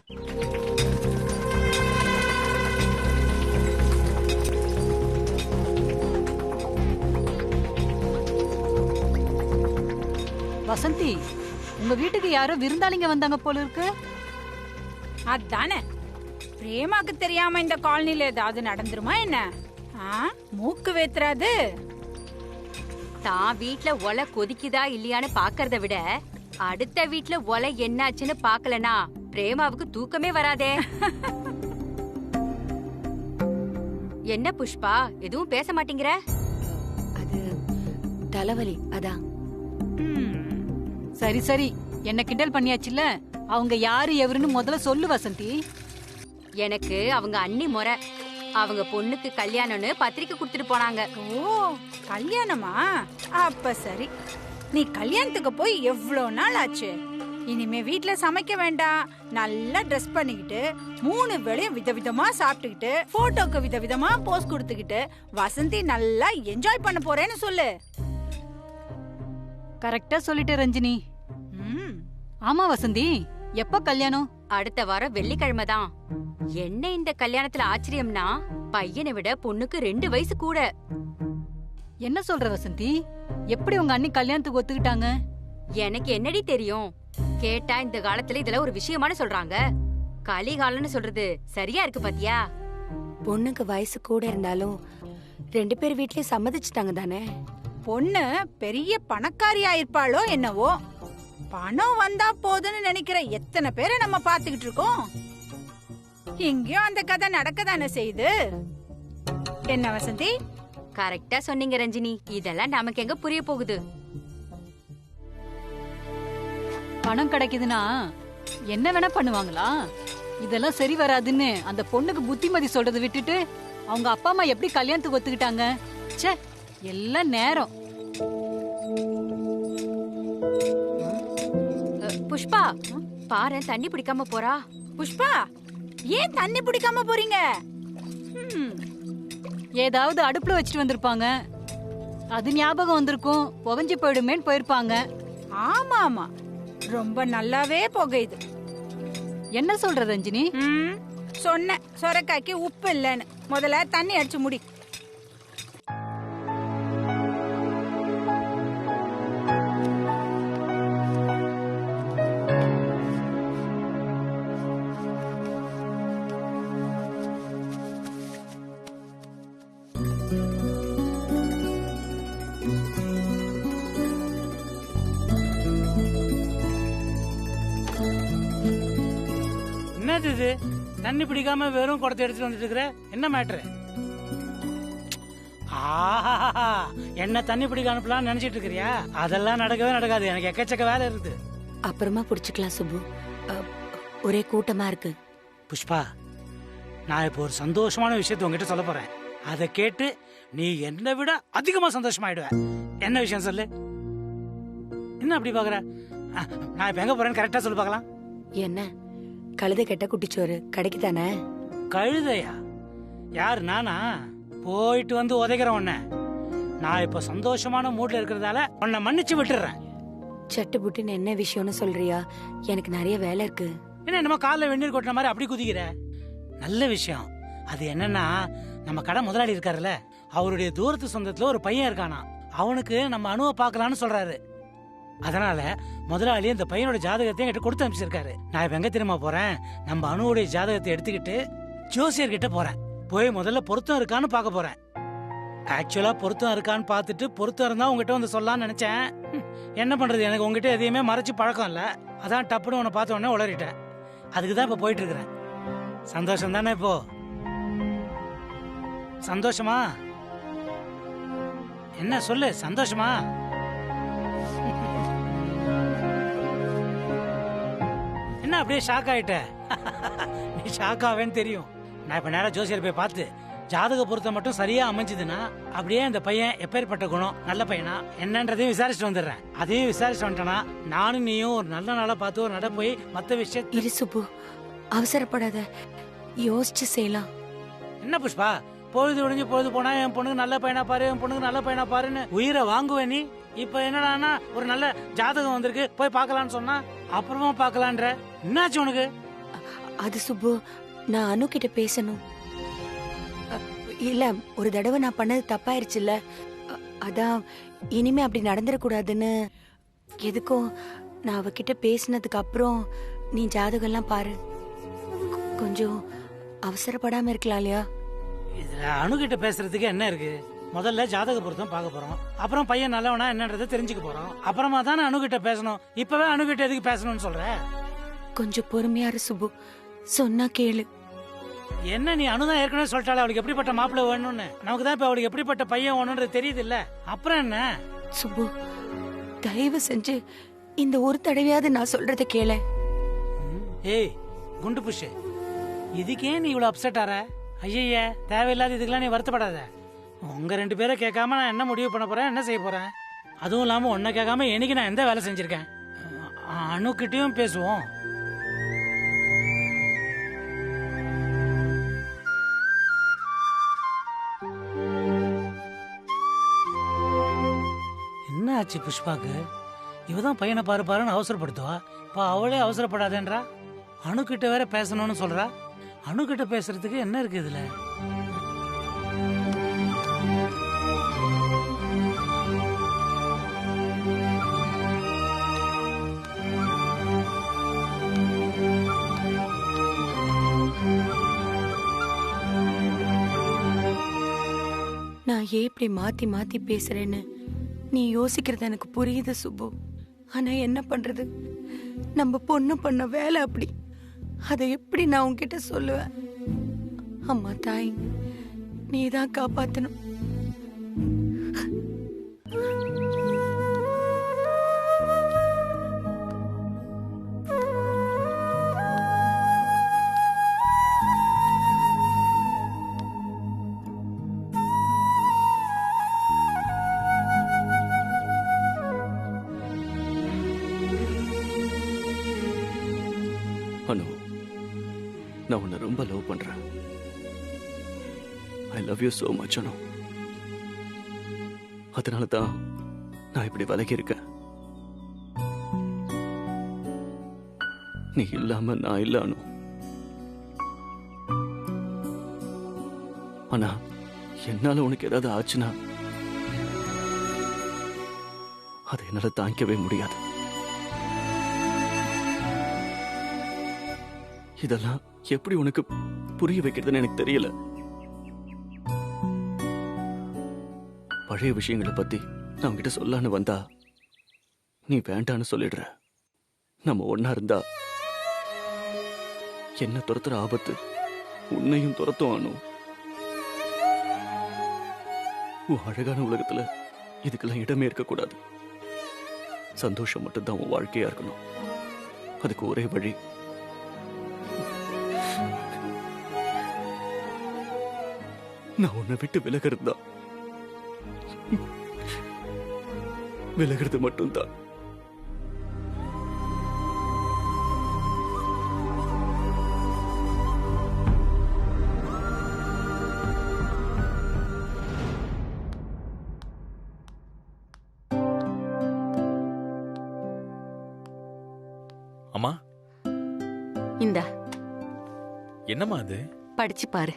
வசந்தி, உங்க வீட்டுக்கு யாரோ விருந்தாளிங்க வந்தாங்க போல இருக்கு. அதானே, பிரேமாக்கு தெரியாம இந்த காலனில ஏதாவது நடந்துருமா என்ன? மூக்கு வேத்துறாது. தான் வீட்ல ஒலை கொதிக்குதா இல்லையான்னு பாக்கறத விட அடுத்த வீட்ல ஒலை என்னாச்சுன்னு பாக்கலனா பிரேமாவுக்கு தூக்கமே வராதே. என்ன புஷ்பா, எதுவும் பேச மாட்டேங்கிற? அது தலைவலி, அதான். சரி சரி, என்ன கிண்டல் பண்ணியாச்சுல்ல. அவங்க யாரு எவருன்னு முதல்ல சொல்லு வசந்தி. எனக்கு அவங்க அண்ணி முறை. அவங்க பொண்ணுக்கு கல்யாணம்னு பத்திரிக்கை கொடுத்துட்டு போனாங்க. ஓ, கல்யாணமா? அப்ப சரி. நீ கல்யாணத்துக்கு போய் எவ்வளவு நாள் ஆச்சு? இனிமே வீட்ல சமைக்க வேண்டாம், நல்லா ட்ரெஸ் பண்ணிக்கிட்டு 3 வேளையும் விதவிதமா சாப்பிட்டுக்கிட்டு போட்டோக்கு விதவிதமா போஸ் கொடுத்துக்கிட்டு வசந்தி நல்லா என்ஜாய் பண்ண போறேன்னு சொல்லு. கரெக்டா சொல்லிட்டு ரஞ்சினி. ஆமா வசந்தி, எப்ப கல்யாணம்? அடுத்த வாரம் வெள்ளிக்கிழமை தான். என்ன இந்த கல்யாணத்துல ஆச்சரியம்னா, பையனை விட பொண்ணுக்கு 2 வயசு கூட. என்ன சொல்ற வசந்தி? எப்படி உங்க அண்ணி கல்யாணத்துக்கு ஒத்துக்கிட்டாங்க? எனக்கு என்னடி தெரியும்? கேட்டா இந்த காலத்துல இதெல்லாம் ஒரு விஷயமான சொல்றாங்க. கலிகாலம்னு சொல்றது சரியா இருக்கு பாத்தியா? பொண்ணுக்கு வயசு கூட இருந்தாலும் 2 பேர் வீட்லயும் சம்மதிச்சுட்டாங்க தானே. பொண்ணு பெரிய பணக்காரியா இருப்பாளோ என்னவோ. பணம் வந்தா போதுன்னு நினைக்கிற எத்தனை பேரை நம்ம பாத்துக்கிட்டு இருக்கோம். இங்கேயும் அந்த கதை நடக்கதானே செய்யுது. என்ன வசந்தி? கரெக்டா சொன்னீங்க ரஞ்சினி. இதெல்லாம் நமக்கு எங்க புரிய போகுது? பணம் கிடைக்குதுன்னா என்ன வேணா பண்ணுவாங்களா? இதெல்லாம் சரி வராதுன்னு அந்த பொண்ணுக்கு புத்திமதி சொல்றதை விட்டுட்டு அவங்க அப்பா அம்மா எப்படி கல்யாணத்துக்கு ஒத்துக்கிட்டாங்க? ச்சே, எல்லாம் நேரம். புஷ்பா, பாரு தண்ணி பிடிக்காம போறா. புஷ்பா, ஏன் தண்ணி பிடிக்காம போறீங்க? ஏதாவது அடுப்புல வச்சுட்டு வந்திருப்பாங்க, அது ஞாபகம் வந்திருக்கும், புகஞ்சு போயிடுமேன்னு போயிருப்பாங்க. ஆமா ஆமா, ரொம்ப நல்லாவே புகையுது. என்ன சொல்ற ரஞ்சினி? சொன்ன சொரக்காய்க்கு உப்பு இல்லைன்னு. முதல்ல தண்ணி அடிச்சு முடி. என்னது இது? தண்ணி பிடிக்காம வெறும் குடத்தை எடுத்துட்டு வந்துட்டு இருக்கிற, என்ன மேட்ரு? என்ன தண்ணி பிடிக்க அனுப்பலாம் நினைச்சிட்டு இருக்கிறியா? அதெல்லாம் நடக்கவே நடக்காது. எனக்கு எக்கச்சக்க வேலை இருக்குது. அப்புறமா புடிச்சுக்கலாம் சுப்பு. ஒரே கூட்டமா இருக்கு. புஷ்பா, நான் இப்போ ஒரு சந்தோஷமான விஷயத்தை உங்ககிட்ட சொல்ல போறேன். அதை கேட்டு நீ என்னை விட அதிகமா சந்தோஷமாயிடுவ. என்ன விஷயம் சொல்லு. என்ன அப்படி பாக்குற? நான் இப்ப எங்க போறேன்னு கரெக்டா சொல்லு பார்க்கலாம். என்ன கழுதை கெட்ட குட்டிச்சோறு கடைக்கு தானே? கழுதையா? யார், நானா? போயிட்டு வந்து உதைக்கிறேன் உன்ன. நான் இப்ப சந்தோஷமான மூட்ல இருக்கிறதால உன்னை மன்னிச்சு விட்டுறேன். சட்டு புட்டுன்னு என்ன விஷயம்னு சொல்றியா? எனக்கு நிறைய வேலை இருக்கு. என்ன நம்ம காலில் வெந்நீர் கொட்டின மாதிரி அப்படி குதிக்கிற? நல்ல விஷயம். அது என்னன்னா, நம்ம கடை முதலாளி இருக்காருல்ல, அவருடைய தூரத்து சொந்தத்துல ஒரு பையன் இருக்கானா. அவனுக்கு நம்ம அணுவை பார்க்கலான்னு சொல்றாரு. அதனால முதலாளி அந்த பையனோட ஜாதகத்தை என்கிட்ட கொடுத்து அனுப்பிச்சிருக்காரு. நான் இப்ப எங்க தெரியுமா போறேன்? நம்ம அணுவுடைய ஜாதகத்தை எடுத்துக்கிட்டு ஜோசியர் கிட்ட போறேன். போய் முதல்ல பொருத்தம் இருக்கான்னு பார்க்க போறேன். ஆக்சுவலா பொருத்தம் இருக்கான்னு பார்த்துட்டு பொருத்தம் இருந்தா உங்ககிட்ட வந்து சொல்லலாம்னு நினைச்சேன். என்ன பண்றது, எனக்கு உங்ககிட்ட எதையுமே மறைச்சு பழக்கம் இல்ல. அதான் டப்புன்னு உன்னை பார்த்த உடனே உளறிட்டேன். அதுக்குதான் இப்ப போயிட்டு இருக்கிறேன். சந்தோஷம் தானே? இப்போ சந்தோஷமா? என்ன சொல்லு, சந்தோஷமா? என்ன அப்படியே ஷாக் ஆயிட்ட? நீ ஷாக் ஆவேன்னு தெரியும். நான் இப்ப நேரா ஜோசியர் போய் பார்த்து ஜாதக பொருத்தம் மட்டும் சரியா அமைஞ்சதுன்னா அப்படியே அந்த பையன் எப்பேற்பட்ட குணம், நல்ல பையனா என்னன்றதையும் விசாரிச்சுட்டு வந்துடுறேன். அதையும் விசாரிச்சு வந்துட்டேன்னா நானும் நீயும் ஒரு நல்ல நாளா பார்த்து ஒரு நட போய் மத்த விஷயத்த. இரு சுப்பு, அவசரப்படாத, யோசிச்சு செய்யலாம். என்ன புஷ்பா, பொழுது ஒழிஞ்சு பொழுது போனா என் பொண்ணுக்கு நல்ல பையனா பாரு, என் பொண்ணுக்கு நல்ல பையனா பாருன்னு உயிரை வாங்குவேன் நீ. இப்ப என்னடானா ஒரு நல்ல ஜாதகம் வந்திருக்கு போய் பார்க்கலான்னு சொன்னா அப்புறமா பார்க்கலான்ற. என்னாச்சு உனக்கு? அது சுப்பு, நான் அனு கிட்ட பேசணும். இல்ல, ஒரு தடவை நான் பண்ணது தப்பாயிருச்சுல்ல, அதான் இனிமே அப்படி நடந்துடக்கூடாதுன்னு. எதுக்கும் நான் அவகிட்ட பேசினதுக்கு அப்புறம் நீ ஜாதகம்லாம் பாரு. கொஞ்சம் அவசரப்படாம இருக்கலாம் இல்லையா? இதுல அணுகிட்ட பேசுறதுக்கு என்ன இருக்கு? முதல்ல ஜாதக பொருத்தம் பார்க்க போறோம், அப்புறம் பையன் நல்லவனா என்னன்றதை தெரிஞ்சுக்க போறோம், அப்புறமா தானே அணுகிட்ட பேசணும். இப்பவே அணுகிட்ட எதுக்கு பேசணும்னு சொல்ற? கொஞ்சம் பொறுமையா இரு சுப்பு, சொன்னா கேளு. என்ன நீ அணுதான் ஏற்கனவே சொல்லிட்டாளே அவளுக்கு எப்படிப்பட்ட மாப்பிள்ளை வேணும்னு. நமக்கு தான் இப்ப அவளுக்கு எப்படிப்பட்ட பையன் வேணும்ன்றது தெரியுது இல்ல, அப்புறம் என்ன? சுப்பு, தயவு செஞ்சு இந்த ஒரு தடவையாவது நான் சொல்றத கேள. ஏய் குண்டு புஷ், இதுக்கே நீ இவ்வளவு அப்செட் ஆற? ஐய, தேவையில்லாத இதுக்கெல்லாம் நீ வருத்தப்படாத. உங்க 2 பேரை கேட்காம நான் என்ன முடிவு பண்ண போறேன், என்ன செய்ய போறேன்? அதுவும் இல்லாம உன்னை கேட்காம என்னைக்கு நான் எந்த வேலை செஞ்சிருக்கேன்? அணுக்கிட்டையும் பேசுவோம். என்ன ஆச்சு புஷ்பாக்கு? இவதான் பையனை பாரு பாருன்னு அவசரப்படுத்துவா, இப்ப அவளே அவசரப்படாதேன்றா. அணுக்கிட்ட வேற பேசணும்னு சொல்றா. அணுகிட்ட பேசுறதுக்கு என்ன இருக்கு இதுல? நான் ஏன் இப்படி மாத்தி மாத்தி பேசுறேன்னு நீ யோசிக்கிறது எனக்கு புரியுது சுப்பு. ஆனா என்ன பண்றது, நம்ம பொண்ணு பண்ண வேலை அப்படி. அதை எப்படி நான் உன்கிட்ட சொல்லுவேன்? அம்மா தாய், நீதான் காப்பாத்தணும். அனு, நான் உன்னை ரொம்ப லவ் பண்றேன். I love you so much அனு. அதனால தான் நான் இப்படி விலகி இருக்கேன். நீ இல்லாம நான் இல்ல அனு. ஆனா என்னால உனக்கு ஏதாவது ஆச்சுன்னா அதை என்னால தாங்கிக்கவே முடியாது. இதெல்லாம் எப்படி உனக்கு புரிய வைக்கிறதுன்னு எனக்கு தெரியல. பழைய விஷயங்களை பத்தி நான் உன்கிட்ட சொல்லான்னு வந்தா நீ வேண்டான்னு சொல்லிடுற. நம்ம ஒன்னா இருந்தா என்ன துரத்துற ஆபத்து உன்னையும் துரத்தும் அனு. உன் அழகான உலகத்துல இதுக்கெல்லாம் இடமே இருக்கக்கூடாது. சந்தோஷம் மட்டும்தான் உன் வாழ்க்கையா இருக்கணும். அதுக்கு ஒரே வழி நான் உன்னை விட்டு விலகிறது தான். விலகிறது மட்டும்தான். அம்மா, இந்தா என்னம்மா அது? படிச்சு பாரு.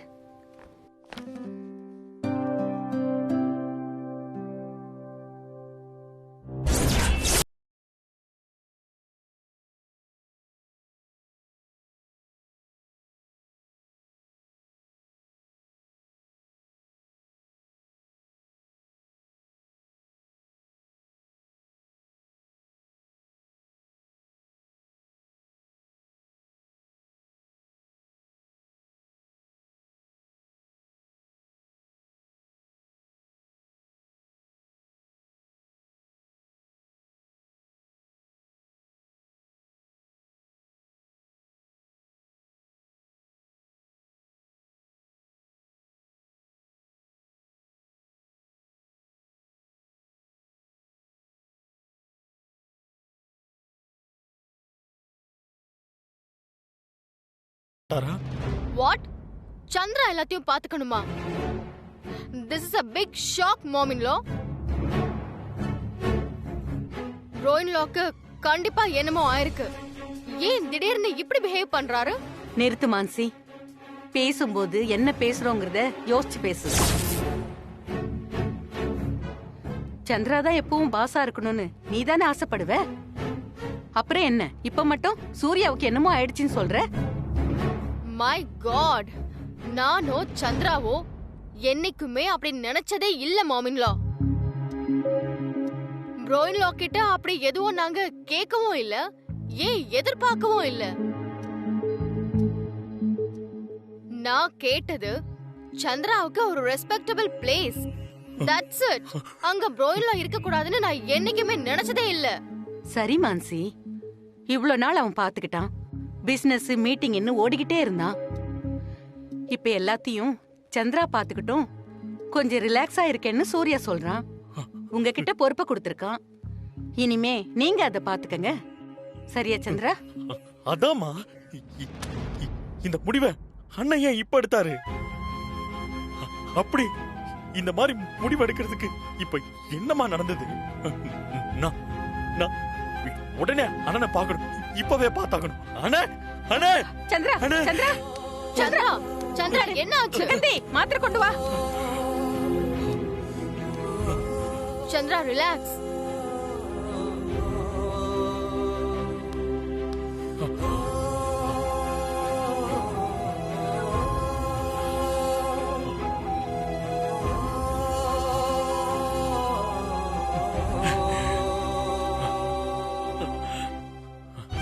வாட்? சந்திரா எல்லாத்தையும் பாத்துக்கணுமா? This is a big shock, mom-in-law. ரோயின் லாக்கு கண்டிப்பா என்னமோ ஆயிருக்கு. ஏன் திடீர்னு இப்படி பிஹேவ் பண்றாரு? நிறுத்து மான்சி. பேசும்போது என்ன பேசுறோங்கிறத யோசிச்சு பேசு. சந்திரா தான் எப்பவும் பாசா இருக்கணும்னு நீ தானே ஆசைப்படுவ. அப்புறம் என்ன இப்ப மட்டும் சூர்யாவுக்கு என்னமோ ஆயிடுச்சுன்னு சொல்ற? மை காட், நானோ சந்திராவோ என்னைக்குமே அப்படி நினைச்சதே இல்ல மாமின்லா. ப்ரோயின்லா கிட்ட அப்படி எதுவும் நாங்க கேட்கவும் இல்ல, ஏன் எதிர்பார்க்கவும் இல்ல. நான் கேட்டது சந்திராவுக்கு ஒரு ரெஸ்பெக்டபிள் பிளேஸ், தட்ஸ் இட். அங்க ப்ரோயின்லா இருக்க கூடாதுன்னு நான் என்னைக்குமே நினைச்சதே இல்ல. சரி மான்சி, இவ்ளோ நாள் அவன் பாத்துக்கிட்டான், பிசினஸ் மீட்டிங்னு ஓடிக்கிட்டே இருந்தான். இப்ப எல்லாத்தையும் சந்திரா பாத்துக்கிட்டும் கொஞ்சம் ரிலாக்ஸா இருக்கேன்னு சூர்யா சொல்றான். உங்ககிட்ட பொறுப்பை கொடுத்திருக்கான். இனிமே நீங்க அதை பாத்துக்கங்க. சரியா சந்திரா? அதாம்மா, இந்த முடிவை அண்ணன் ஏன் இப்ப எடுத்தாரு? அப்படி இந்த மாதிரி முடிவு எடுக்கிறதுக்கு இப்ப என்னமா நடந்தது? நான் நான் உடனே அண்ணனை பார்க்கணும், இப்பவே பார்த்தாகணும். அண்ணே அண்ணே சந்திரா சந்திரா சந்திரா சந்திரா என்ன ஆச்சு? சுகந்தி மாத்திரை கொண்டு வா. Chandra relax.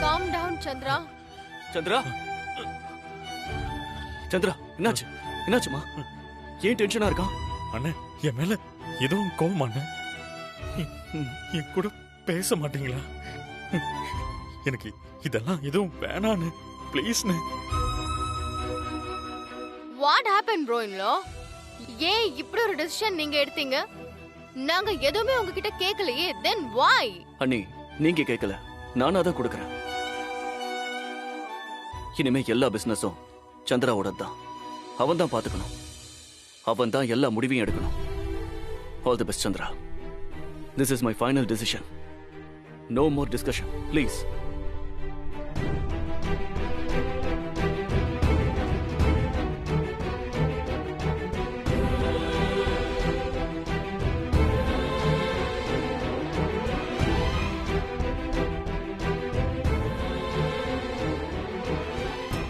Calm down, Chandra. Chandra Chandra, என்னாச்சு? என்னாச்சுமா? ஏன் டென்ஷனா இருக்கான்? அண்ணே, என் மேல எதுவும் கோவமா அண்ணே? என் கூட பேச மாட்டீங்களா? எனக்கு இதெல்லாம் எதுவும் வேணான்னு ப்ளீஸ்ண்ணே. What happened, bro-in-law? ஏன் இப்படி ஒரு டிசிஷன் நீங்க எடுத்தீங்க? நாங்க எதுவுமே உங்ககிட்ட கேட்கலையே. Then why? அண்ணி, நீங்க கேட்கல, நானா தான் கொடுக்கறேன். இனிமே எல்லா பிசினஸும் சந்திராவோட தான். அவன் தான் பாத்துக்கணும், அவன் தான் எல்லா முடிவையும் எடுக்கணும். All the best Chandra. This is my final decision. No more discussion please.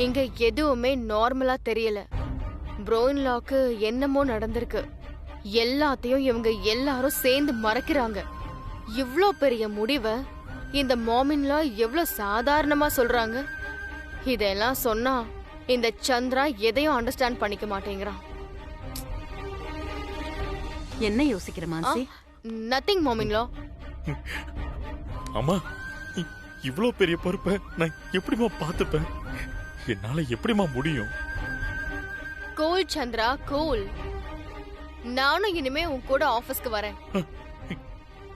இங்க எதுவுமே நார்மலா தெரியல. ப்ரோ-இன்-லாக்கு என்னமோ நடந்திருக்கு. எல்லாத்தையும் இவங்க எல்லாரும் சேர்ந்து மறைக்கிறாங்க. இவ்ளோ பெரிய முடிவை இந்த மாமின்லா எவ்வளவு சாதாரணமா சொல்றாங்க. இதெல்லாம் சொன்னா இந்த சந்திரா எதையும் அண்டர்ஸ்டாண்ட் பண்ணிக்க மாட்டேங்கிறான். என்ன யோசிக்கிற மான்சி? நத்திங் மாமின்லா. அம்மா, இவ்ளோ பெரிய பொறுப்பை நான் எப்படிமா பாத்துப்பேன்? என்னால எப்படிமா முடியும்? Cool Chandra, cool. நானும் இனிமே உன் கூட ஆபீஸ்க்கு வரேன்.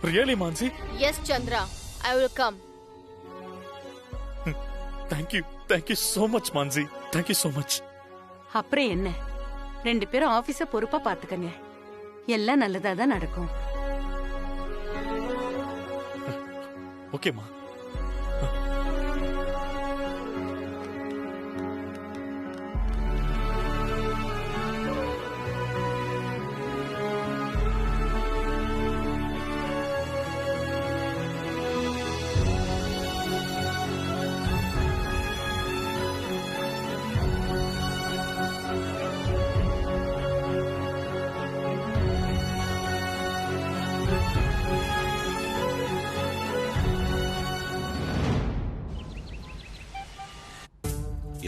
Really Mansi? Yes Chandra, I will come. Thank you so much Mansi. Thank you so much. அப்புறம் என்ன, ரெண்டு பேரும் ஆபீஸ பொறுப்பா பாத்துக்கங்க. எல்லாம் நல்லதா தான் நடக்கும். ஓகேமா.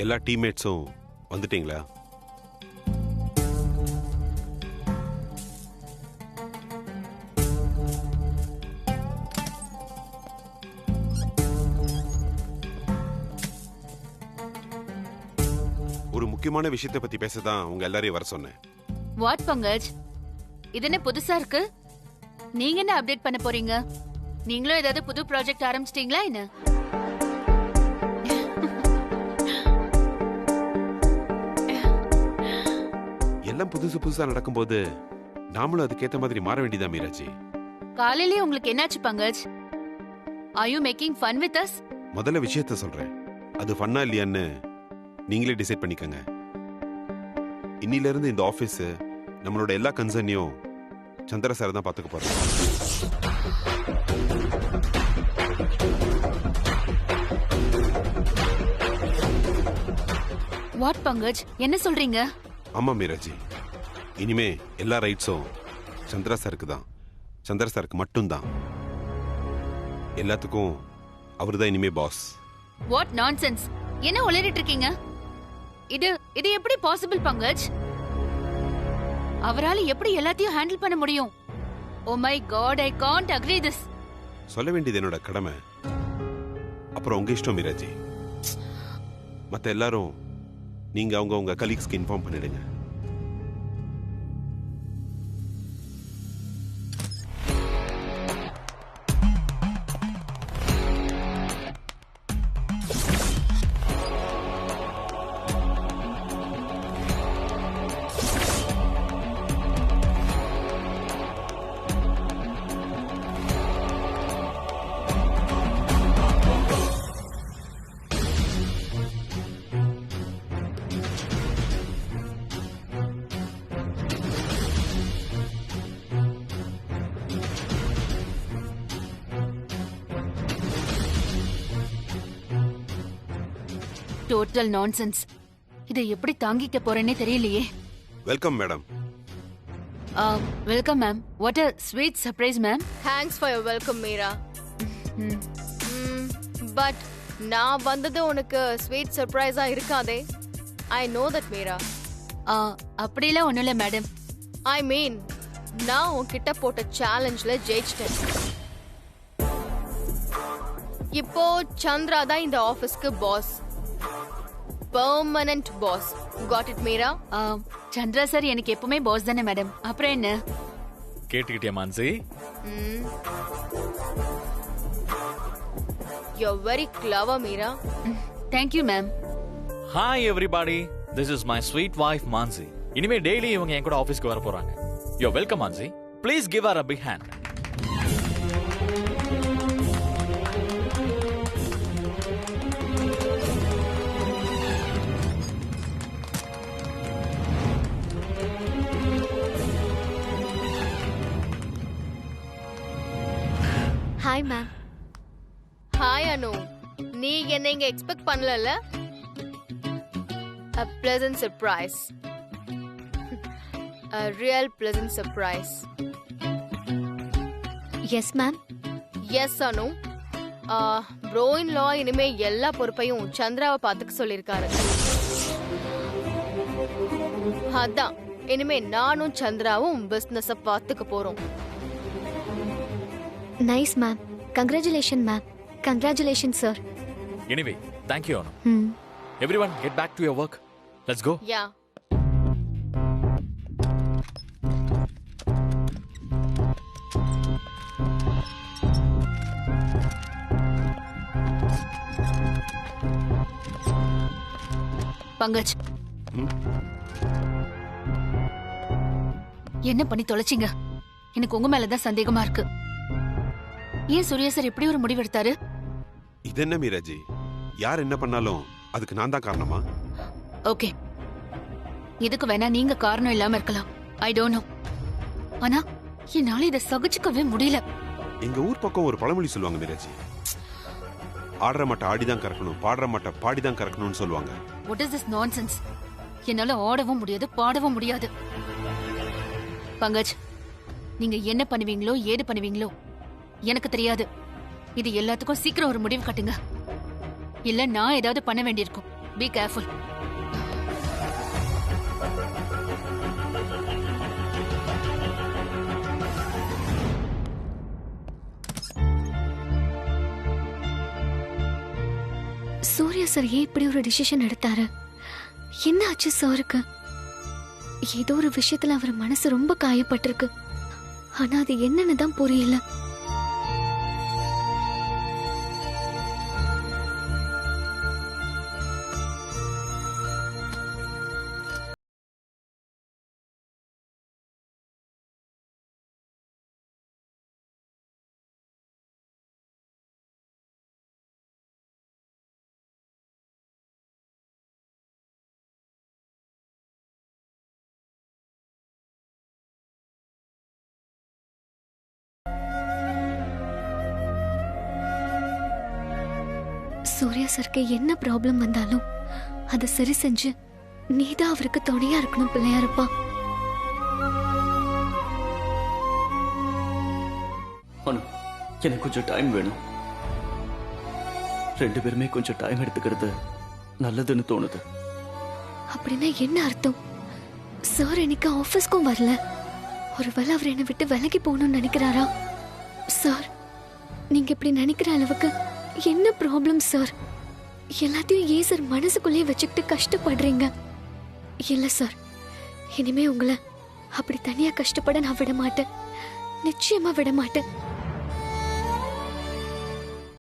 எல்லா டீம்மேட்ஸும் வந்துட்டீங்களா? ஒரு முக்கியமான விஷயத்தை பத்தி பேசதான் உங்க எல்லாரையும் வர சொன்னேன். வாட் பங்கஜ், இது என்ன புதுசா இருக்கு? நீங்க என்ன அப்டேட் பண்ண போறீங்க? நீங்களும் ஏதாவது புது ப்ராஜெக்ட் ஆரம்பிச்சிட்டீங்களா என்ன? எல்லாம் புதுசு புதுசா நடக்கும்போது நாமளும் அதுக்கேத்த மாதிரி மாற வேண்டியதா மீராஜி. காலையிலே உங்களுக்கு என்னாச்சு Pankaj? Are you making fun with us? முதல்ல விஷயத்த சொல்றேன், அது ஃபன்னா இல்லையான்னு நீங்களே டிசைட் பண்ணிக்கங்க. இன்னில இருந்து இந்த ஆபீஸ் நம்மளோட எல்லா கன்சர்னையும் சந்திர சார் தான் பாத்துக்க போறோம். வாட் பங்கஜ், என்ன சொல்றீங்க? ஆமா மீராஜி, இனிமே எல்லா ரைட்ஸும் சந்திரா சாருக்கு தான். சந்திர சாருக்கு மட்டும்தான். எல்லாத்துக்கும் அவரு தான் இனிமே பாஸ். வாட் நான்சென்ஸ், என்ன உளறிட்டு இருக்கீங்க? இது இது எப்படி பாசிபிள் பங்கஜ்? அவரால எப்படி எல்லாத்தையும் ஹேண்டில் பண்ண முடியும்? Oh my God, I can't agree this. சொல்ல வேண்டியது என்னோட கடமை. அப்புறம் உங்க இஷ்டம் மீராஜி. மத்த எல்லாரும் நீங்க உங்க கலீக்ஸ்க்கு இன்ஃபார்ம் பண்ணிடுங்க. Total nonsense. இதை எப்படி தாங்கிக்க போறேன்னே தெரியலையே. Welcome madam. Welcome ma'am. What a sweet surprise ma'am. Thanks for your welcome Meera. But நான் வந்தது உனக்கு ஸ்வீட் சர்ப்ரைஸா இருக்காதே. I know that Meera. அப்படிலாம் ஒண்ணும் இல்ல மேடம். ஐ மீன், நான் உன்கிட்ட போட்ட சேலஞ்ச்ல ஜெயிச்சிட்டேன். இப்போ சந்திரா தான் இந்த ஆபீஸ்க்கு boss. Permanent boss. Got it Meera? Chandra sir எனக்கு எப்பவுமே பாஸ் தானே மேடம். அப்புறம் என்ன? கேட்டுக்கிட்டியா Mansi? You're very clever, Meera. Thank you, ma'am. Hi everybody. This is my sweet wife Mansi. இனிமே டெய்லி இவங்க என் கூட ஆபீஸ்க்கு வர போறாங்க. You're welcome Mansi. Please give her a big hand. Hi, ma'am. Hi, Anu. நீ என்ன இங்க expect பண்ணலல? A pleasant surprise. A real pleasant surprise. Yes, ma'am. Yes, Anu. ப்ரோயின் லா இனிமே எல்லா பொறுப்பையும் சந்திராவை பார்த்துக்க சொல்லியிருக்காரு. அதான் இனிமே நானும் சந்திராவும் பிசினஸ் பார்த்துக்க போறோம். Nice, ma'am. Congratulations, ma'am. Congratulations, sir. Anyway, thank you Anu. Everyone get back to your work. Let's go. Yeah. Pankaj, என்ன பண்ணி தொலைச்சிங்க? எனக்கு உங்க மேலதான் சந்தேகமா இருக்கு. ஏன் சூர்யா சார் இப்படி ஒரு முடிவு எடுத்தாரு? இது என்ன மீராஜி, யார் என்ன பண்ணாலும் அதுக்கு நான் தான் காரணமா? ஓகே, இதுக்கு வேணா நீங்க காரணம் இல்லாம இருக்கலாம். I don't know. ஆனா என்னால இதை சகிச்சுக்கவே முடியல. எங்க ஊர் பக்கம் ஒரு பழமொழி சொல்லுவாங்க மீராஜி, ஆடுற மாட்ட ஆடிதான் கறக்கணும், பாடுற மாட்ட பாடிதான் கறக்கணும்னு சொல்லுவாங்க. What is this nonsense? என்னால ஆடவும் முடியாது, பாடவும் முடியாது. பங்கஜ், நீங்க என்ன பண்ணுவீங்களோ ஏது பண்ணுவீங்களோ எனக்கு தெரியாது. இது எல்லாத்துக்கும் சீக்கிரம் ஒரு முடிவு கட்டுங்க, இல்ல நான் ஏதாவது பண்ண வேண்டியிருக்கும். Be careful. சூர்யா சார் ஏன் இப்படி ஒரு டிசிஷன் எடுத்தாரு? என்ன ஆச்சு சாருக்கு? ஏதோ ஒரு விஷயத்துல அவர் மனசு ரொம்ப காயப்பட்டிருக்கு. ஆனா அது என்னன்னு தான் புரியல. சூர்யா சருக்கு என்ன ப்ராப்ளம் வந்தாலும் அதை சரி செஞ்சு நீதான் அவருக்கு துணையா இருக்கணும் பிள்ளையாரப்பா. அனு, எனக்கு கொஞ்சம் டைம் வேணும். 2 பேருமே கொஞ்சம் டைம் எடுத்துக்கிறது நல்லதுன்னு தோணுது. அப்படின்னா என்ன அர்த்தம்? சார் இன்னைக்கு ஆபீஸ்க்கும் வரல. ஒருவேளை அவர் என்னை விட்டு விலகி போகணும்னு நினைக்கிறாரா? சார், நீங்க இப்படி நினைக்கிற அளவுக்கு என்ன ப்ராப்ளம் சார்? எல்லாத்தையும் ஏன் சார் மனசுக்குள்ளேயே வச்சுக்கிட்டு கஷ்டப்படுறீங்க? இல்ல சார், இனிமே உங்களை அப்படி தனியா கஷ்டப்பட நான் விட மாட்டேன். நிச்சயமா விட மாட்டேன்.